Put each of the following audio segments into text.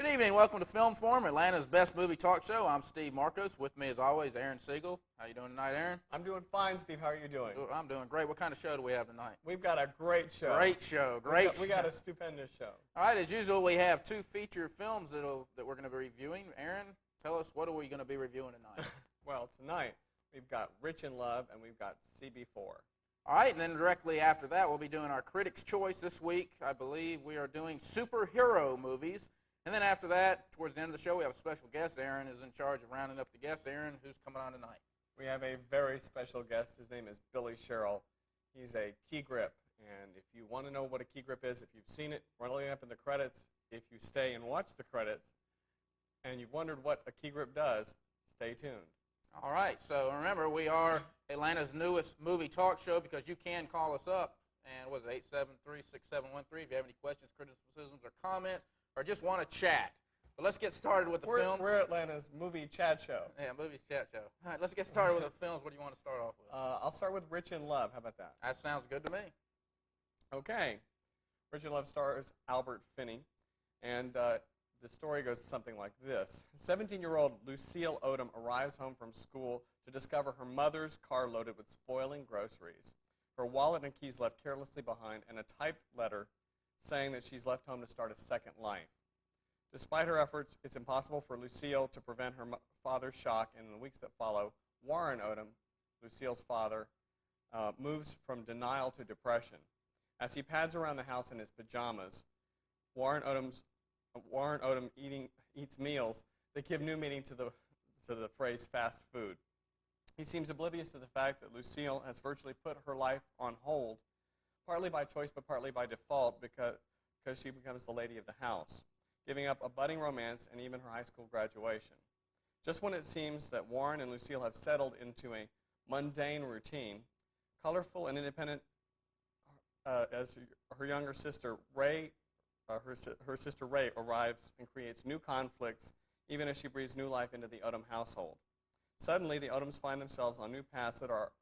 Good evening. Welcome to Film Forum, Atlanta's best movie talk show. I'm Steve Markos. With me, as always, Aron Siegel. How you doing tonight, Aron? I'm doing fine, Steve. How are you doing? I'm doing great. What kind of show do we have tonight? We've got a great show. Great show. We got a stupendous show. All right. As usual, we have two feature films that we're going to be reviewing. Aron, tell us, what are we going to be reviewing tonight? Well, tonight we've got Rich in Love and we've got CB4. All right, and then directly after that, we'll be doing our Critics' Choice this week. I believe we are doing superhero movies. And then after that, towards the end of the show, we have a special guest. Aron is in charge of rounding up the guests. Aron, who's coming on tonight? We have a very special guest. His name is Billy Sherrill. He's a key grip. And if you want to know what a key grip is, if you've seen it rolling up in the credits, if you stay and watch the credits, and you've wondered what a key grip does, stay tuned. All right, so remember, we are Atlanta's newest movie talk show because you can call us up. And what is it, 873-6713, if you have any questions, criticisms, or comments, or just want to chat. But let's get started with the films. We're Atlanta's movie chat show. Yeah, movies chat show. All right, let's get started with the films. What do you want to start off with? I'll start with Rich in Love. How about that? That sounds good to me. Okay. Rich in Love stars Albert Finney. And the story goes something like this. 17-year-old Lucille Odom arrives home from school to discover her mother's car loaded with spoiling groceries, her wallet and keys left carelessly behind, and a typed letter saying that she's left home to start a second life. Despite her efforts, it's impossible for Lucille to prevent her father's shock, and in the weeks that follow, Warren Odom, Lucille's father, moves from denial to depression. As he pads around the house in his pajamas, Warren Odom eats meals that give new meaning to the phrase fast food. He seems oblivious to the fact that Lucille has virtually put her life on hold, partly by choice but partly by default because she becomes the lady of the house, giving up a budding romance and even her high school graduation. Just when it seems that Warren and Lucille have settled into a mundane routine, colorful and independent as her younger sister Ray, her sister Ray arrives and creates new conflicts even as she breathes new life into the Odom household. Suddenly, the Odoms find themselves on new paths that are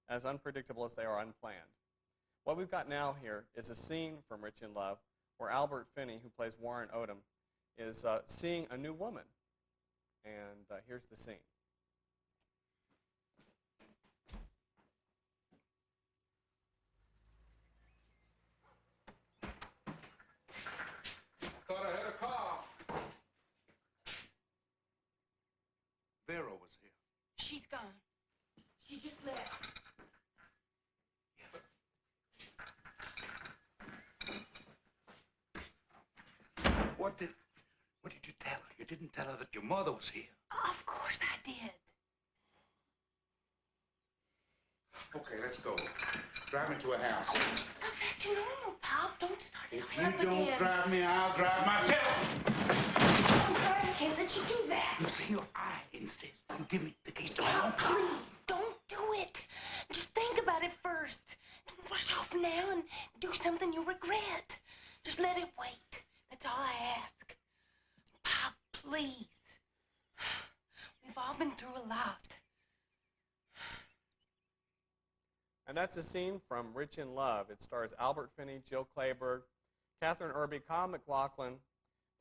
as unpredictable as they are unplanned. What we've got now here is a scene from Rich in Love where Albert Finney, who plays Warren Odom, is seeing a new woman. And here's the scene. I thought I had a car. Vera was here. She's gone. She just left. What did you tell her? You didn't tell her that your mother was here. Of course I did. Okay, let's go. Drive me to a house. Go back to normal, Pop. Don't start it If all you up don't again. drive me, I'll drive myself. I'm sorry, I can't let you do that. Lucille, I insist. You give me the keys to my own Pop, car. please, don't do it. Just think about it first. Don't rush off now and do something you'll regret. Just let it wait. That's all I ask. Pop, please. We've all been through a lot. And that's a scene from Rich in Love. It stars Albert Finney, Jill Clayburgh, Catherine Irby, Kyle MacLachlan,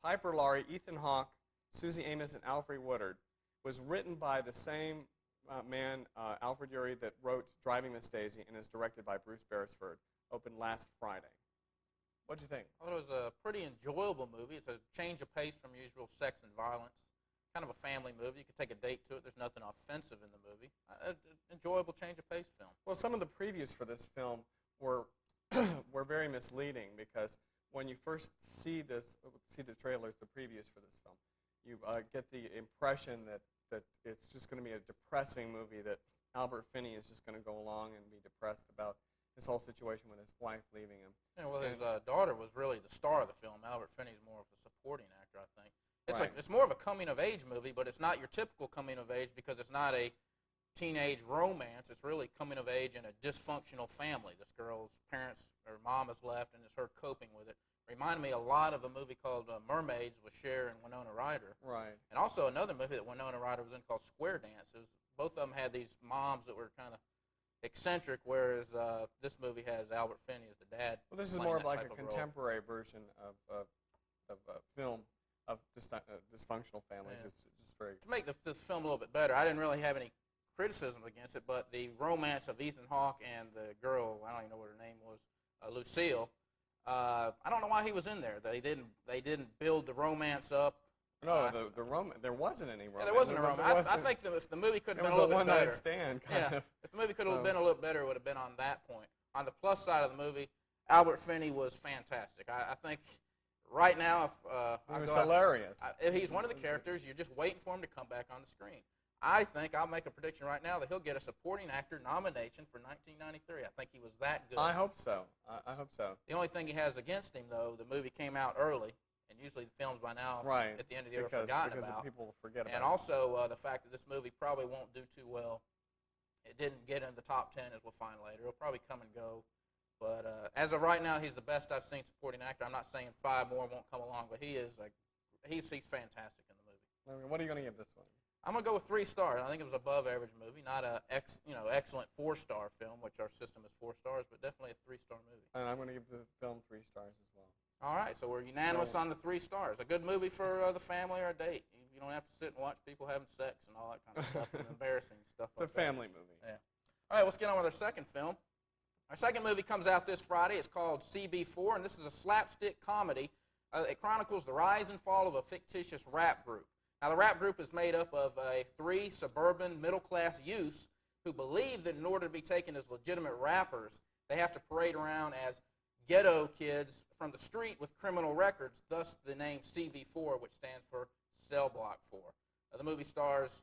Piper Laurie, Ethan Hawke, Susie Amos, and Alfred Woodard. It was written by the same man, Alfred Urey, that wrote Driving Miss Daisy, and is directed by Bruce Beresford. Opened last Friday. What'd you think? I thought it was a pretty enjoyable movie. It's a change of pace from usual sex and violence. Kind of a family movie. You could take a date to it. There's nothing offensive in the movie. Enjoyable change of pace film. Well, some of the previews for this film were were very misleading because when you first see the trailers, the previews for this film, you get the impression that it's just going to be a depressing movie, that Albert Finney is just going to go along and be depressed about his whole situation with his wife leaving him. Yeah, well, his daughter was really the star of the film. Albert Finney's more of a supporting actor, I think. It's Right. it's more of a coming-of-age movie, but it's not your typical coming-of-age because it's not a teenage romance. It's really coming-of-age in a dysfunctional family. This girl's parents, her mom has left, and it's her coping with it. Reminded me a lot of a movie called Mermaids with Cher and Winona Ryder. Right. And also another movie that Winona Ryder was in called Square Dance. Both of them had these moms that were kind of eccentric, whereas this movie has Albert Finney as the dad. Well, this is playing more of that like type a of role. contemporary version of a film of dysfunctional families. Yeah. It's just very. To make the film a little bit better, I didn't really have any criticism against it, but the romance of Ethan Hawke and the girl, I don't even know what her name was, Lucille. I don't know why he was in there. They didn't build the romance up. No, the romance. There wasn't any romance. Yeah, there wasn't a romance. I think if the movie could have been a little bit better. It was a one-night stand, kind of. If the movie could have been a little better, it would have been on that point. On the plus side of the movie, Albert Finney was fantastic. I think right now, he was hilarious. If he's one of the characters, you're just waiting for him to come back on the screen. I think I'll make a prediction right now that he'll get a supporting actor nomination for 1993. I think he was that good. I hope so. I hope so. The only thing he has against him, though, the movie came out early, and usually the films by now at the end of the year are forgotten about. Because people forget about it. And also the fact that this movie probably won't do too well. It didn't get in the top 10, as we'll find later. It'll probably come and go. But as of right now, he's the best I've seen supporting actor. I'm not saying 5 more won't come along, but he's fantastic in the movie. What are you going to give this one? I'm going to go with 3 stars. I think it was above average movie, not a excellent 4-star film, which our system is 4 stars, but definitely a 3-star movie. And I'm going to give the film 3 stars as well. All right, so we're unanimous on the 3 stars. A good movie for the family or a date. You don't have to sit and watch people having sex and all that kind of stuff and embarrassing stuff like that. It's a family movie. Yeah. All right, let's get on with our second film. Our second movie comes out this Friday. It's called CB4, and this is a slapstick comedy. It chronicles the rise and fall of a fictitious rap group. Now, the rap group is made up of 3 suburban middle-class youths who believe that in order to be taken as legitimate rappers, they have to parade around as ghetto kids from the street with criminal records, thus the name CB4, which stands for Cell Block 4. The movie stars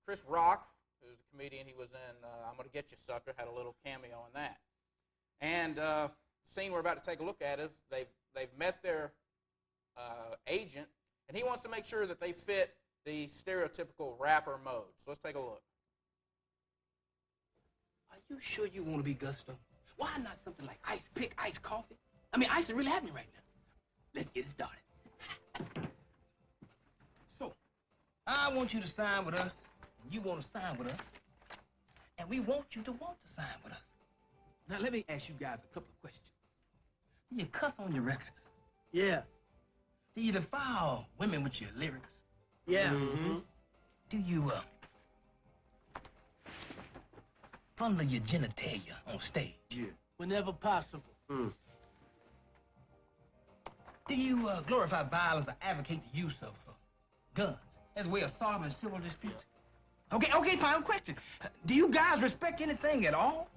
Chris Rock, who's a comedian. He was in I'm Gonna Get You, Sucker, had a little cameo in that. And the scene we're about to take a look at is they've met their agent, and he wants to make sure that they fit the stereotypical rapper mode. So let's take a look. Are you sure you want to be Gusto? Why not something like ice pick, ice coffee? I mean, ice is really happening right now. Let's get it started. So, I want you to sign with us, and you want to sign with us, and we want you to want to sign with us. Now, let me ask you guys a couple of questions. Do you cuss on your records? Yeah. Do you defile women with your lyrics? Yeah. Mm-hmm. Do you, fondle your genitalia on stage? Yeah. Whenever possible. Do you glorify violence or advocate the use of guns as a way of solving civil disputes? Okay, final question. Do you guys respect anything at all?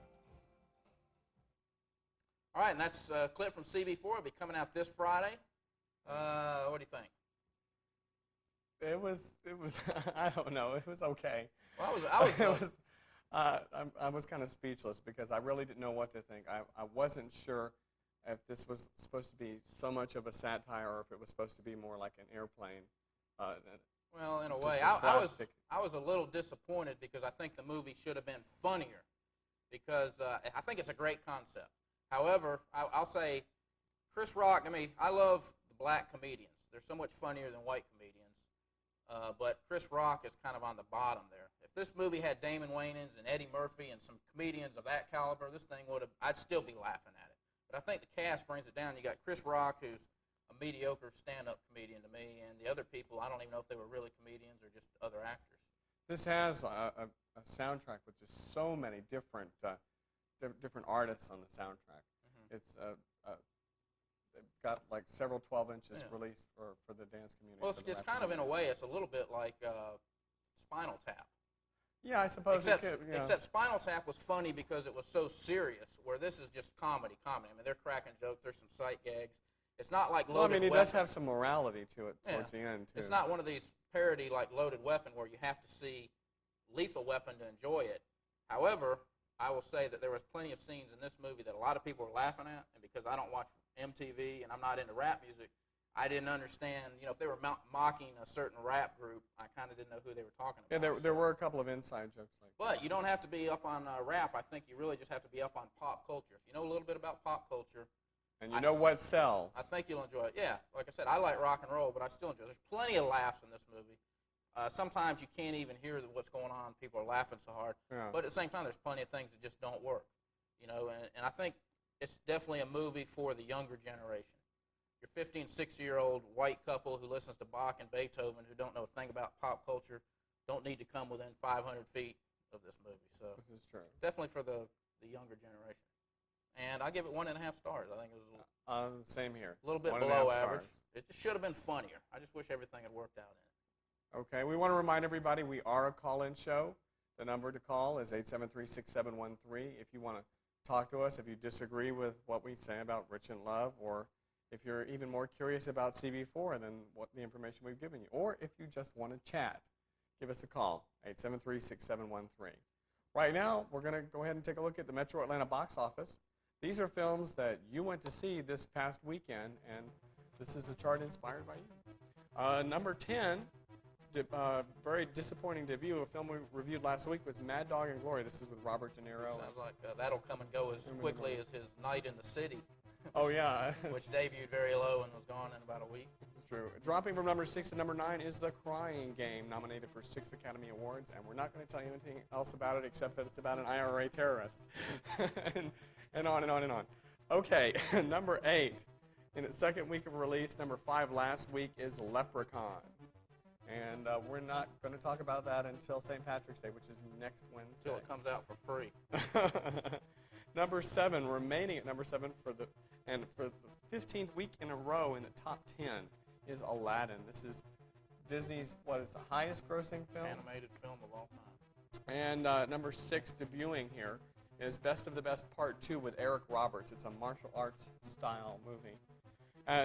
All right, and that's a clip from CB4. It'll be coming out this Friday. What do you think? It was. I don't know. It was okay. Well, I was kind of speechless because I really didn't know what to think. I wasn't sure if this was supposed to be so much of a satire or if it was supposed to be more like an Airplane. Well, in a way, I was a little disappointed because I think the movie should have been funnier because I think it's a great concept. However, I'll say Chris Rock, I love the black comedians. They're so much funnier than white comedians. But Chris Rock is kind of on the bottom there. If this movie had Damon Wayans and Eddie Murphy and some comedians of that caliber, this thing I'd still be laughing at it. But I think the cast brings it down. You got Chris Rock, who's a mediocre stand-up comedian to me, and the other people, I don't even know if they were really comedians or just other actors. This has a soundtrack with just so many different artists on the soundtrack. Mm-hmm. It's they've got like several 12 inches released for the dance community. Well, it's kind of in a way, it's a little bit like Spinal Tap. Yeah, I suppose except, it could. Yeah. Except Spinal Tap was funny because it was so serious, where this is just comedy. They're cracking jokes. There's some sight gags. It's not like Loaded Weapon. He does have some morality to it towards the end, too. It's not one of these parody like Loaded Weapon where you have to see Lethal Weapon to enjoy it. However, I will say that there was plenty of scenes in this movie that a lot of people were laughing at, and because I don't watch MTV and I'm not into rap music, I didn't understand, if they were mocking a certain rap group, I kind of didn't know who they were talking about. Yeah, there were a couple of inside jokes like that. But you don't have to be up on rap. I think you really just have to be up on pop culture. If you know a little bit about pop culture. And you know what sells. I think you'll enjoy it. Yeah, like I said, I like rock and roll, but I still enjoy it. There's plenty of laughs in this movie. Sometimes you can't even hear what's going on. People are laughing so hard. Yeah. But at the same time, there's plenty of things that just don't work. And I think it's definitely a movie for the younger generation. your 15, 60-year-old white couple who listens to Bach and Beethoven who don't know a thing about pop culture don't need to come within 500 feet of this movie. So This is true. definitely for the younger generation. And I give it 1.5 stars. I think it was Same here. a little bit 1.5 below stars. average. It just should have been funnier. I just wish everything had worked out in it. Okay, we want to remind everybody we are a call-in show. The number to call is 873-6713. If you want to talk to us, if you disagree with what we say about Rich in Love, or if you're even more curious about CB4 than what the information we've given you, or if you just want to chat, give us a call, 873-6713. Right now, we're going to go ahead and take a look at the Metro Atlanta box office. These are films that you went to see this past weekend, and this is a chart inspired by you. Number 10, very disappointing debut. A film we reviewed last week was Mad Dog and Glory. This is with Robert De Niro. Sounds like that'll come and go as quickly as his Night in the City, Oh, yeah. which debuted very low and was gone in about a week. This is true. Dropping from number 6 to number 9 is The Crying Game, nominated for 6 Academy Awards, and we're not going to tell you anything else about it except that it's about an IRA terrorist. and on and on and on. Okay, number 8. In its second week of release, number 5 last week is Leprechaun. And we're not going to talk about that until St. Patrick's Day, which is next Wednesday. Until it comes out for free. Number 7, remaining at number 7 for the 15th week in a row in the top 10 is Aladdin. This is Disney's, what is the highest grossing film? Animated film of all time. And number 6 debuting here is Best of the Best Part 2 with Eric Roberts. It's a martial arts style movie.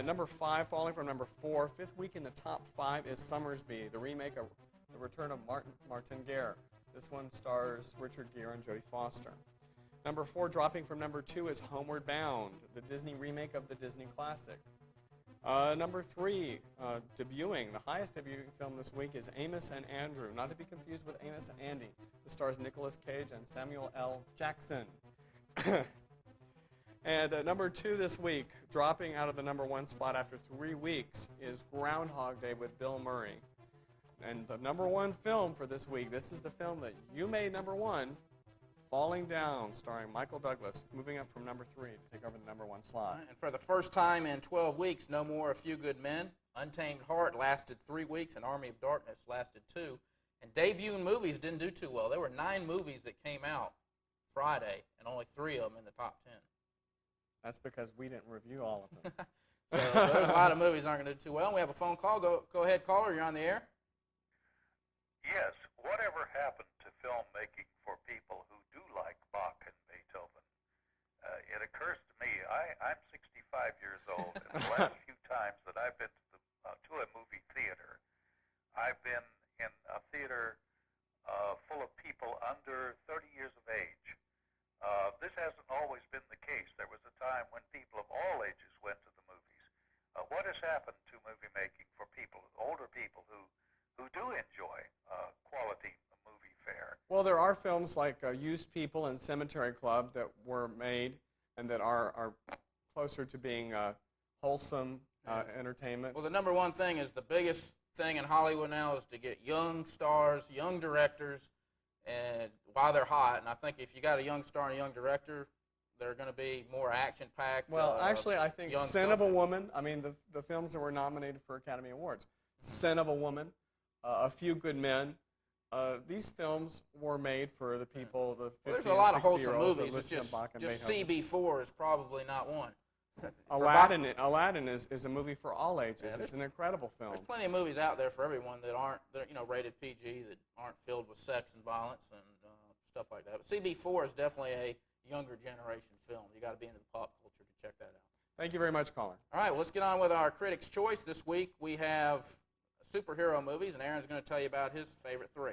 Number 5, falling from number 4, 5th week in the top 5 is Summersby, the remake of The Return of Martin Guerre. This one stars Richard Gere and Jodie Foster. Number 4, dropping from number 2, is Homeward Bound, the Disney remake of the Disney classic. Number 3, debuting, the highest debuting film this week is Amos and Andrew, not to be confused with Amos and Andy. This stars Nicolas Cage and Samuel L. Jackson. And number 2 this week, dropping out of the number 1 spot after 3 weeks, is Groundhog Day with Bill Murray. And the number 1 film for this week, this is the film that you made number 1, Falling Down, starring Michael Douglas, moving up from number 3 to take over the number 1 slot. And for the first time in 12 weeks, no more A Few Good Men. Untamed Heart lasted 3 weeks, and Army of Darkness lasted 2. And debuting movies didn't do too well. There were 9 movies that came out Friday, and only 3 of them in the top 10. That's because we didn't review all of them. So there's a lot of movies aren't going to do too well. We have a phone call. Go ahead, caller. You're on the air. Yes, whatever happened to filmmaking for people who do like Bach and Beethoven? It occurs to me, I'm 65 years old, and the last few times that I've been to a movie theater, I've been in a theater full of people under 30 years of age. This hasn't always been the case. There was a time when people of all ages went to the movies. What has happened to movie making for people, older people who do enjoy quality movie fare? Well, there are films like Used People and Cemetery Club that were made and that are closer to being wholesome entertainment. Well, the number 1 thing is the biggest thing in Hollywood now is to get young stars, young directors, and while they're hot. And I think if you got a young star and a young director, they're going to be more action-packed. Well, actually, I think young Sin of a subjects. Woman, I mean, the films that were nominated for Academy Awards, Sin of a Woman, A Few Good Men, these films were made for the people, the 50 Well, there's a lot of and wholesome 60-year-olds that movies. It's listen to Bach and just Beethoven. CB4 is probably not one. Aladdin is a movie for all ages. Yeah, It's an incredible film. There's plenty of movies out there for everyone that aren't, rated PG, that aren't filled with sex and violence and stuff like that. But CB4 is definitely a younger generation film. You got to be into the pop culture to check that out. Thank you very much, caller. All right, well, let's get on with our Critics' Choice. This week we have superhero movies, and Aaron's going to tell you about his favorite 3.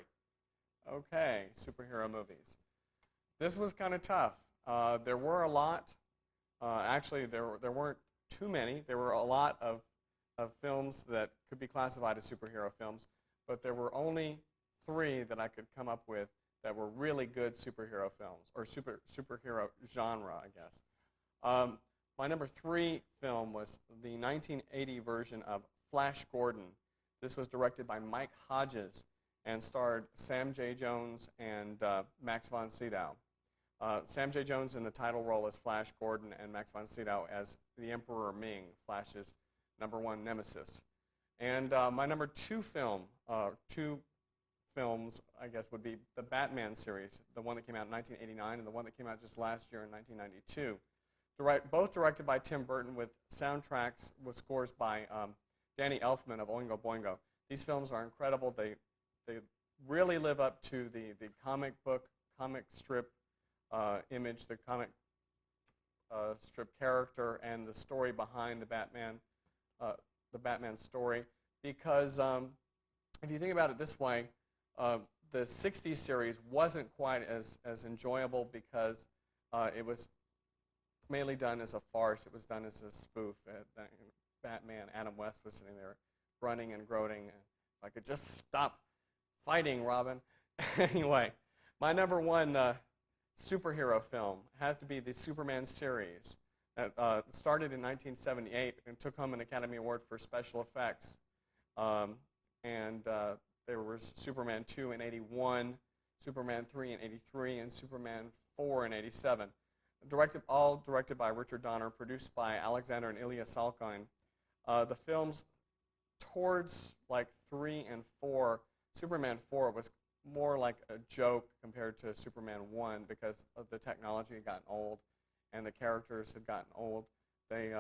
Okay, superhero movies. This was kind of tough. There were a lot. Actually, there weren't too many. There were a lot of films that could be classified as superhero films, but there were only 3 that I could come up with that were really good superhero films, or superhero genre, I guess. My number 3 film was the 1980 version of Flash Gordon. This was directed by Mike Hodges and starred Sam J. Jones and Max von Sydow. Sam J. Jones in the title role as Flash Gordon and Max von Sydow as the Emperor Ming, Flash's #1 nemesis. And my number 2 film, 2 films, I guess, would be the Batman series, the one that came out in 1989 and the one that came out just last year in 1992. Both directed by Tim Burton with soundtracks with scores by Danny Elfman of Oingo Boingo. These films are incredible. They really live up to the comic strip image, the comic strip character, and the story behind the Batman story. Because if you think about it this way, the 60s series wasn't quite as enjoyable because it was mainly done as a farce. It was done as a spoof. Batman, Adam West was sitting there grunting and groaning. If I could just stop fighting, Robin. Anyway, my #1 superhero film had to be the Superman series. It started in 1978 and took home an Academy Award for special effects. There was Superman 2 in 81, Superman 3 in 83, and Superman 4 in 87. All directed by Richard Donner, produced by Alexander and Ilya Salkind. The films towards like 3 and 4, Superman 4 was more like a joke compared to Superman 1 because of the technology had gotten old and the characters had gotten old. They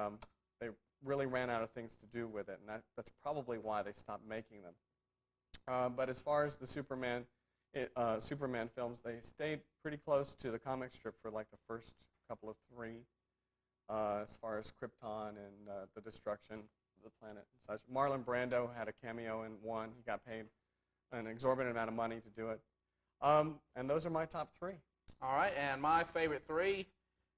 really ran out of things to do with it, and that's probably why they stopped making them. But as far as the Superman films, they stayed pretty close to the comic strip for like the first couple of 3, as far as Krypton and the destruction of the planet and such. Marlon Brando had a cameo in 1. He got paid an exorbitant amount of money to do it. And those are my top 3. All right, and my favorite 3,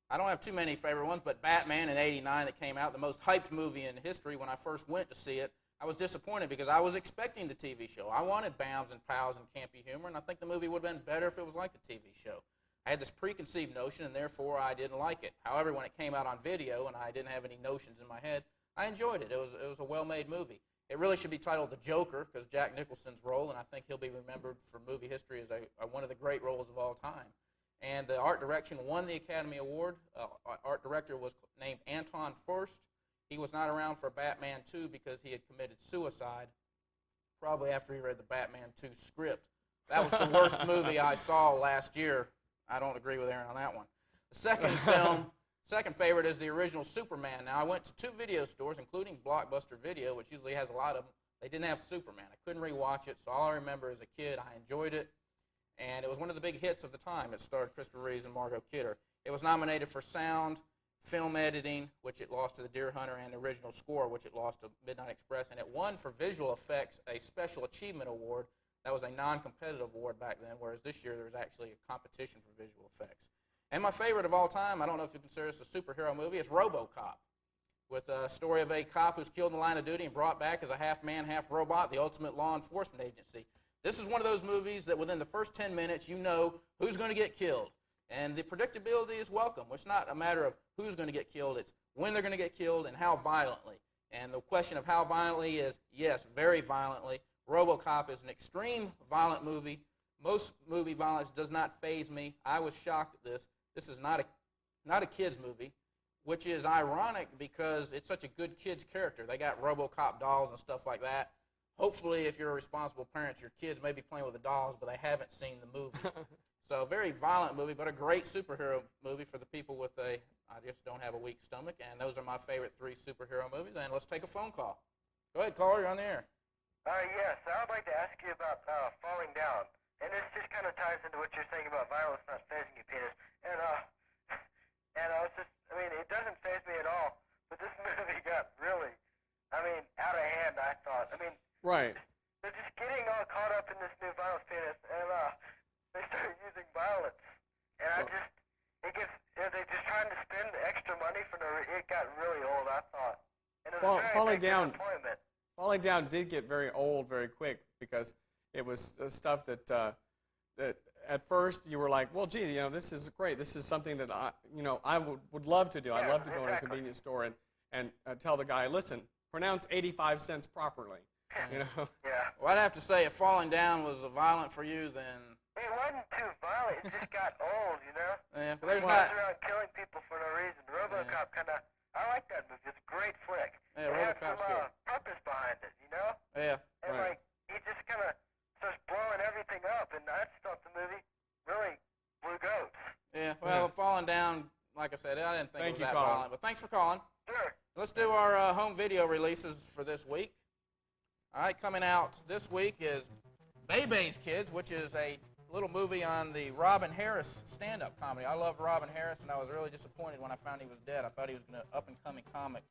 I don't have too many favorite ones, but Batman in '89 that came out, the most hyped movie in history. When I first went to see it, I was disappointed because I was expecting the TV show. I wanted Bams and Pals and campy humor, and I think the movie would have been better if it was like the TV show. I had this preconceived notion, and therefore I didn't like it. However, when it came out on video and I didn't have any notions in my head, I enjoyed it. It was a well-made movie. It really should be titled The Joker because Jack Nicholson's role, and I think he'll be remembered for movie history as one of the great roles of all time. And the art direction won the Academy Award. Art director was named Anton Furst. He was not around for Batman 2 because he had committed suicide, probably after he read the Batman 2 script. That was the worst movie I saw last year. I don't agree with Aaron on that one. The second favorite is the original Superman. Now, I went to 2 video stores, including Blockbuster Video, which usually has a lot of them. They didn't have Superman. I couldn't rewatch it, so all I remember as a kid, I enjoyed it. And it was one of the big hits of the time. It starred Christopher Reeves and Margot Kidder. It was nominated for sound, film editing, which it lost to The Deer Hunter, and original score, which it lost to Midnight Express. And it won for visual effects a Special Achievement Award. That was a non-competitive award back then, whereas this year there was actually a competition for visual effects. And my favorite of all time, I don't know if you consider this a superhero movie, it's RoboCop, with a story of a cop who's killed in the line of duty and brought back as a half-man, half-robot, the ultimate law enforcement agency. This is one of those movies that within the first 10 minutes you know who's going to get killed. And the predictability is welcome. It's not a matter of who's going to get killed. It's when they're going to get killed and how violently. And the question of how violently is, yes, very violently. RoboCop is an extreme violent movie. Most movie violence does not faze me. I was shocked at this. This is not a kid's movie, which is ironic because it's such a good kid's character. They got RoboCop dolls and stuff like that. Hopefully, if you're a responsible parent, your kids may be playing with the dolls, but they haven't seen the movie. So a very violent movie, but a great superhero movie for the people with I just don't have a weak stomach. And those are my favorite 3 superhero movies. And let's take a phone call. Go ahead, caller. You're on the air. Yes, I would like to ask you about Falling Down. And this just kind of ties into what you're saying about violence not phasing you, Penis. And I was just, it doesn't faze me at all. But this movie got really, out of hand, I thought. Right. They're just getting all caught up in this new violence, Penis. And they started using violence. And they're just trying to spend extra money for it got really old, I thought. And it was Falling Down. disappointment. Falling Down did get very old very quick because it was stuff that at first you were like, well, gee, this is great. This is something that I would love to do. I'd love to go to a convenience store and tell the guy, listen, pronounce 85 cents properly. Yeah. Well, I'd have to say if Falling Down was violent for you, then... It wasn't too violent. It just got old, Yeah, but there's not... around killing people for no reason. RoboCop kind of I like that movie. It's a great flick. Yeah, It Robert has some Kraft's good. purpose behind it, you know? Yeah. And Right. like he just kind of starts blowing everything up, and I just thought the movie really blew goats. Yeah. Well, falling down, like I said, I didn't think Thank it was you, that Colin. violent. But thanks for calling. Sure. Let's do our home video releases for this week. All right, coming out this week is Bebe's Kids, which is a little movie on the Robin Harris stand-up comedy. I love Robin Harris, and I was really disappointed when I found he was dead. I thought he was going to up-and-coming comic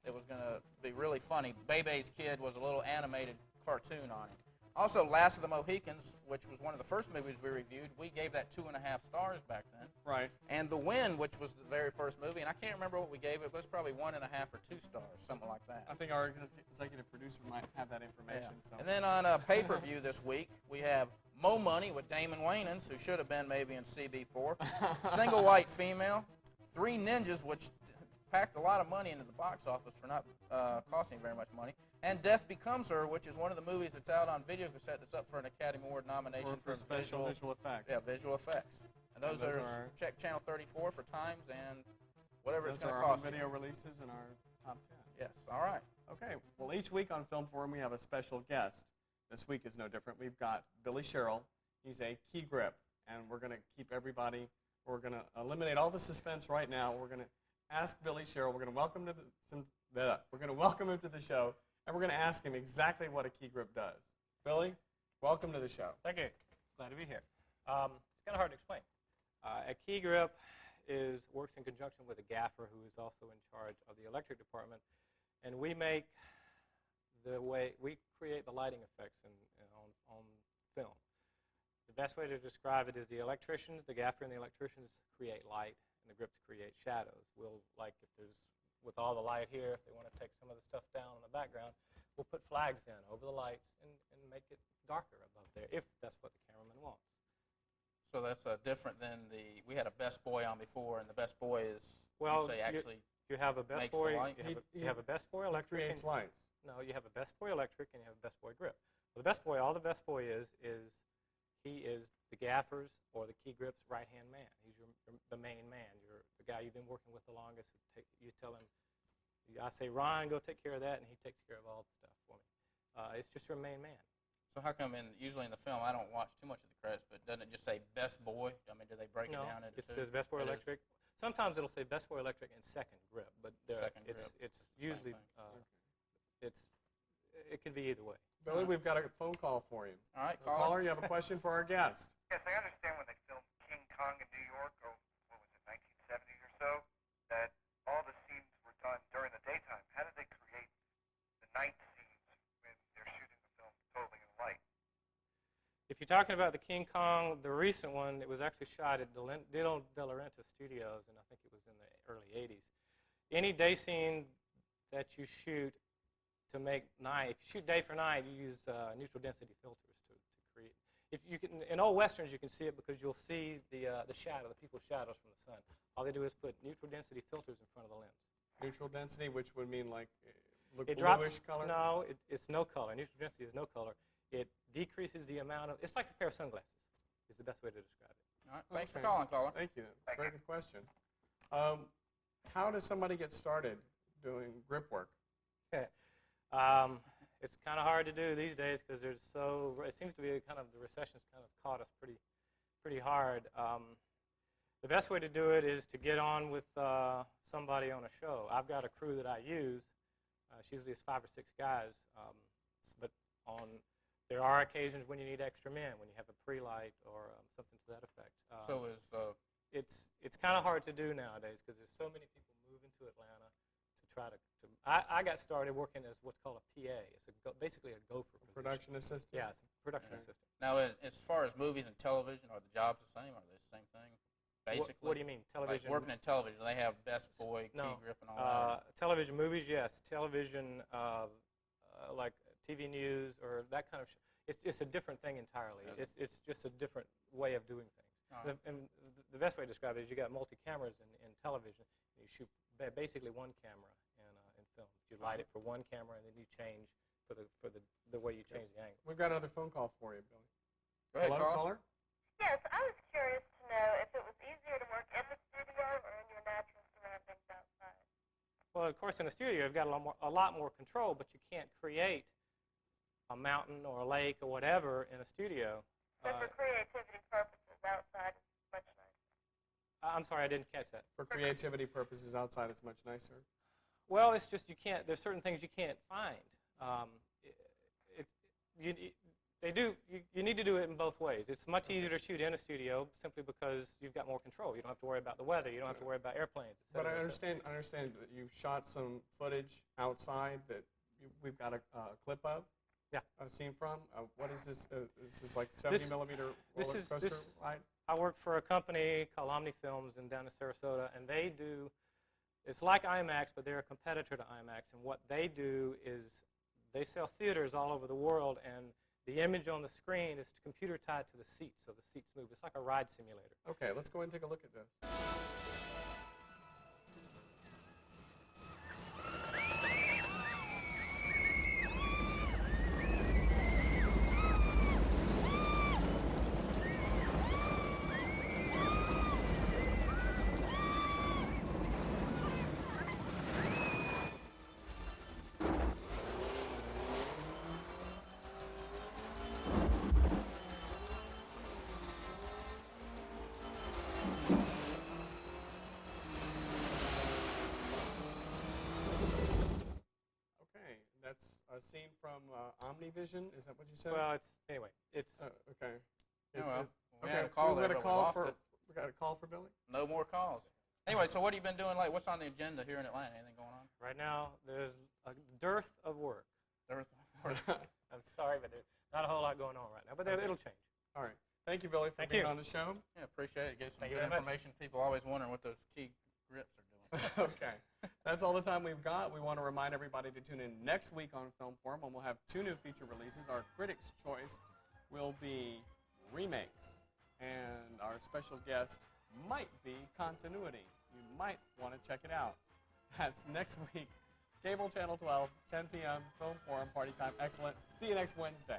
that was going to be really funny. Bebe's Kid was a little animated cartoon on him. Also, Last of the Mohicans, which was one of the first movies we reviewed, we gave that 2.5 stars back then. Right. And The Wind, which was the very first movie, and I can't remember what we gave it, but it's probably 1.5 or 2 stars, something like that. I think our executive producer might have that information. So. And then on pay-per-view this week, we have Mo Money with Damon Wayans, who should have been maybe in CB4, Single White Female, Three Ninjas, which packed a lot of money into the box office for not costing very much money, and Death Becomes Her, which is one of the movies that's out on video cassette that's up for an Academy Award nomination for special visual effects. Yeah, visual effects. And those are check channel 34 for times and whatever it's going to cost. Those are our video releases and our top 10. Yes, all right. Okay, well, each week on Film Forum, we have a special guest. This week is no different. We've got Billy Sherrill. He's a key grip, and we're going to keep everybody, we're going to eliminate all the suspense right now. We're going to ask Billy Sherrill, we're going to welcome him to the show, and we're going to ask him exactly what a key grip does. Billy, welcome to the show. Thank you. Glad to be here. It's kind of hard to explain. A key grip works in conjunction with a gaffer who is also in charge of the electric department, and we create the lighting effects on film. The best way to describe it is the gaffer and the electricians create light, and the grips create shadows. With all the light here, if they want to take some of the stuff down in the background, we'll put flags in over the lights and make it darker above there, if that's what the cameraman wants. So that's different than we had a best boy on before, and the best boy is, you have a best makes the boy. light? You have a best boy electric. Creates lights. No, you have a best boy electric and you have a best boy grip. Well, the best boy, all the best boy is he is the gaffer's or the key grip's right-hand man. He's the main man. You're the guy you've been working with the longest. You tell him, I say, Ron, go take care of that, and he takes care of all the stuff for me. It's just your main man. So how come usually in the film, I don't watch too much of the credits, but doesn't it just say best boy? I mean, do they break it down into two? It says best boy electric. Sometimes it'll say best boy electric and second grip, but it's usually it can be either way. Billy, we've got a phone call for you. All right, caller, you have a question for our guest. Yes, I understand when they filmed King Kong in New York, or what was it, 1970 or so, that all the scenes were done during the daytime. How did they create the night scenes when they're shooting the film totally in light? If you're talking about the King Kong, the recent one, it was actually shot at Dino De Laurentiis Studios, and I think it was in the early 80s. Any day scene that you shoot to make night, if you shoot day for night, you use neutral density filters to create. If you can, in old westerns, you can see it because you'll see the shadow, the people's shadows from the sun. All they do is put neutral density filters in front of the lens. Neutral density, which would mean like It bluish drops, color? No, it's no color. Neutral density is no color. It decreases the amount of, it's like a pair of sunglasses, is the best way to describe it. All right, thanks for calling, caller. Thank you. That's a very good question. How does somebody get started doing grip work? It's kind of hard to do these days because it seems to be the recession's kind of caught us pretty hard. The best way to do it is to get on with somebody on a show. I've got a crew that I use. It's usually 5 or 6 guys, but there are occasions when you need extra men, when you have a pre-light or something to that effect. It's kind of hard to do nowadays because there's so many people moving to Atlanta to try to. I got started working as what's called a PA. It's basically a gopher position. Production assistant? Yeah, it's a production assistant. Now, as far as movies and television, are the jobs the same? Are they the same thing? Basically. What do you mean, television? Like working in television, they have best boy, key grip, and all that. Television movies, yes. Television, like TV news or that kind of. It's a different thing entirely. Yeah. It's just a different way of doing things. Right. And the best way to describe it is you got multi-cameras in television. You shoot basically one camera in film. You light it for one camera and then you change for the way you change the angle. We've got another phone call for you, Billy. Go ahead, Hello, caller. Yes, I was curious to know if it was easier to work in the studio or in your natural surroundings outside. Well, Well, of course, in a studio, you've got a lot more control, but you can't create a mountain or a lake or whatever in a studio. But for creativity purposes, outside is much nicer. I'm sorry, I didn't catch that. For creativity purposes, outside it's much nicer. Well, it's just you can't. There's certain things you can't find. You need to do it in both ways. It's much easier to shoot in a studio simply because you've got more control. You don't have to worry about the weather. You don't have to worry about airplanes. Et But cetera, I et cetera. understand that you shot some footage outside that we've got a clip of. Yeah. A scene from. What is this? This is like 70 millimeter roller coaster ride. I work for a company called Omni Films down in Sarasota, and they do. It's like IMAX, but they're a competitor to IMAX. And what they do is they sell theaters all over the world, and the image on the screen is computer tied to the seats, so the seats move. It's like a ride simulator. Okay, let's go ahead and take a look at this. That's a scene from Omnivision. Is that what you said? Well, it's okay. Oh, well, we Okay. had a call there, We but we lost it. We got a call for Billy. No more calls. Anyway, so what have you been doing lately? What's on the agenda here in Atlanta? Anything going on? right now. There's a dearth of work. I'm sorry, but there's not a whole lot going on right now. But it'll change. All right. Thank you, Billy, for Thank being you. on the show. Yeah, appreciate it. It gave some Thank you good very much. information. People always wondering what those key grips are doing. Okay. That's all the time we've got. We want to remind everybody to tune in next week on Film Forum, when we'll have 2 new feature releases. Our Critics' Choice will be remakes, and our special guest might be continuity. You might want to check it out. That's next week. Cable Channel 12, 10 p.m., Film Forum, party time. Excellent. See you next Wednesday.